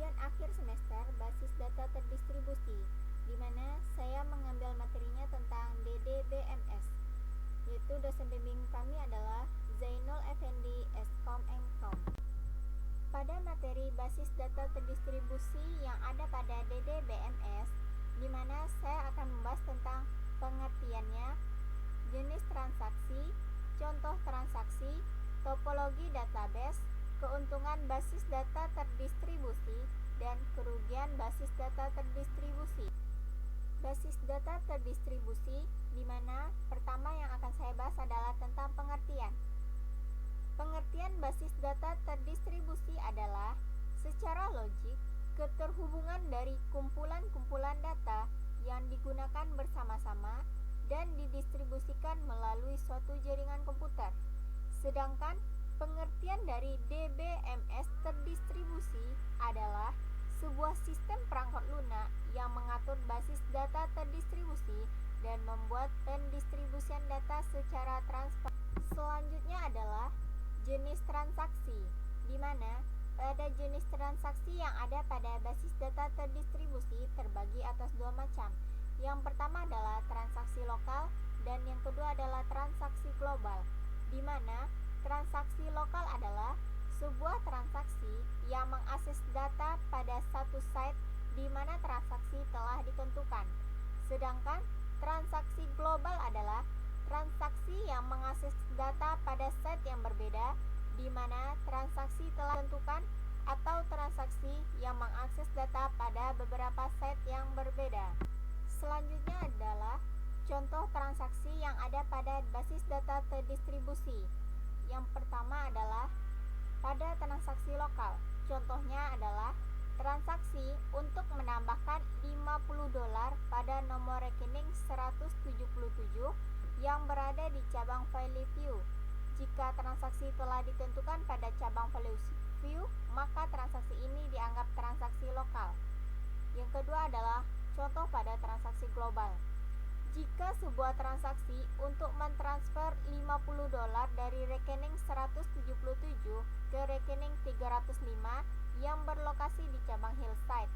ujian akhir semester basis data terdistribusi, di mana saya mengambil materinya tentang DDBMS, yaitu dosen bimbing kami adalah Zainul Effendi, Eskom Engkom. Pada materi basis data terdistribusi yang ada pada DDBMS, di mana saya akan membahas tentang pengertiannya, jenis transaksi, contoh transaksi, topologi database, keuntungan basis data terdistribusi, dan kerugian basis data terdistribusi. Basis data terdistribusi, di mana pertama yang akan saya bahas adalah tentang pengertian. Pengertian basis data terdistribusi adalah secara logik keterhubungan dari kumpulan-kumpulan data yang digunakan bersama-sama dan didistribusikan melalui suatu jaringan komputer. Sedangkan pengertian dari DBMS terdistribusi adalah sebuah sistem perangkat lunak yang mengatur basis data terdistribusi dan membuat pendistribusian data secara transparan. Selanjutnya adalah jenis transaksi, di mana pada jenis transaksi yang ada pada basis data terdistribusi terbagi atas dua macam. Yang pertama adalah transaksi lokal dan yang kedua adalah transaksi global, di mana transaksi lokal adalah sebuah transaksi yang mengakses data pada satu site di mana transaksi telah ditentukan. Sedangkan transaksi global adalah transaksi yang mengakses data pada site yang berbeda di mana transaksi telah ditentukan, atau transaksi yang mengakses data pada beberapa site yang berbeda. Selanjutnya adalah contoh transaksi yang ada pada basis data terdistribusi. Yang pertama adalah pada transaksi lokal. Contohnya adalah transaksi untuk menambahkan $50 pada nomor rekening 177 yang berada di cabang value view. Jika transaksi telah ditentukan pada cabang value view, maka transaksi ini dianggap transaksi lokal. Yang kedua adalah contoh pada transaksi global. Jika sebuah transaksi untuk mentransfer $50 dari rekening 177 ke rekening 305 yang berlokasi di cabang Hillside,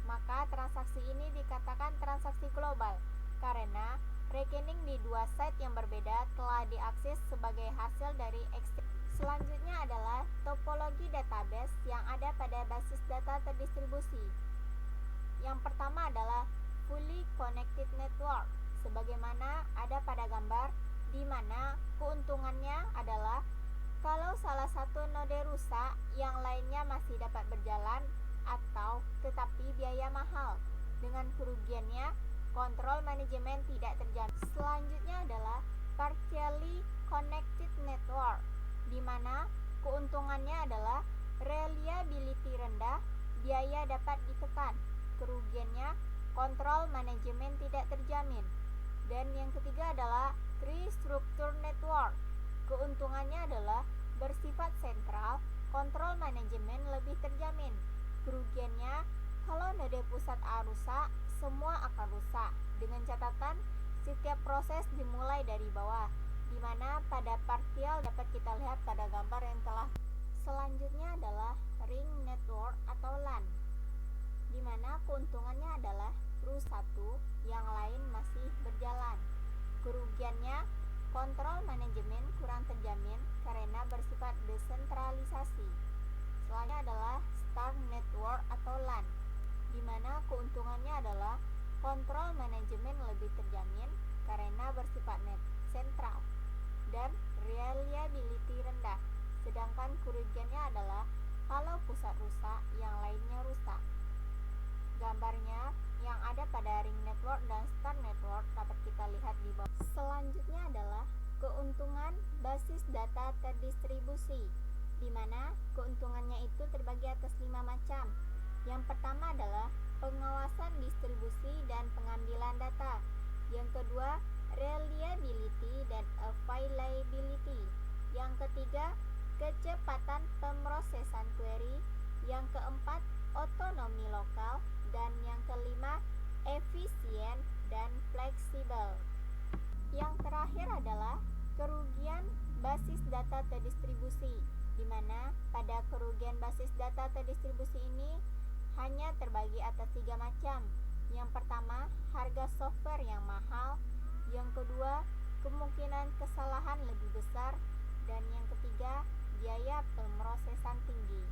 maka transaksi ini dikatakan transaksi global karena rekening di dua site yang berbeda telah diakses sebagai hasil dari ekstrak. Selanjutnya adalah topologi database yang ada pada basis data terdistribusi. Yang pertama adalah fully connected network, sebagaimana ada pada gambar, di mana keuntungannya adalah kalau salah satu node rusak, yang lainnya masih dapat berjalan atau tetapi biaya mahal. Dengan kerugiannya, kontrol manajemen tidak terjamin. Selanjutnya adalah partially connected network, di mana keuntungannya adalah reliability rendah, biaya dapat ditekan. Kerugiannya, kontrol manajemen tidak terjamin. Dan yang ketiga adalah tree structure network. Keuntungannya adalah bersifat sentral, kontrol manajemen lebih terjamin. Kerugiannya, kalau node pusat A rusak, semua akan rusak. Dengan catatan, setiap proses dimulai dari bawah, di mana pada partial dapat kita lihat pada gambar yang telah. Selanjutnya adalah ring network atau LAN, di mana keuntungannya adalah RU1, yang lain masih berjalan. Kerugiannya, kontrol manajemen kurang terjamin karena bersifat desentralisasi. Selanjutnya adalah star network atau LAN, di mana keuntungannya adalah kontrol manajemen lebih terjamin karena bersifat net sentral dan reliability rendah. Sedangkan kerugiannya adalah kalau pusat rusak, yang lainnya rusak. Gambarnya yang ada pada ring network dan star network dapat kita lihat di bawah. Selanjutnya adalah keuntungan basis data terdistribusi, di mana keuntungannya itu terbagi atas 5 macam. Yang pertama adalah pengawasan distribusi dan pengambilan data. Yang kedua, reliability dan availability. Yang ketiga, kecepatan pemrosesan query. Yang keempat, otonomi lokal. Dan yang kelima, efisien dan fleksibel. Yang terakhir adalah kerugian basis data terdistribusi, di mana pada kerugian basis data terdistribusi ini hanya terbagi atas 3 macam. Yang pertama, harga software yang mahal. Yang kedua, kemungkinan kesalahan lebih besar. Dan yang ketiga, biaya pemrosesan tinggi.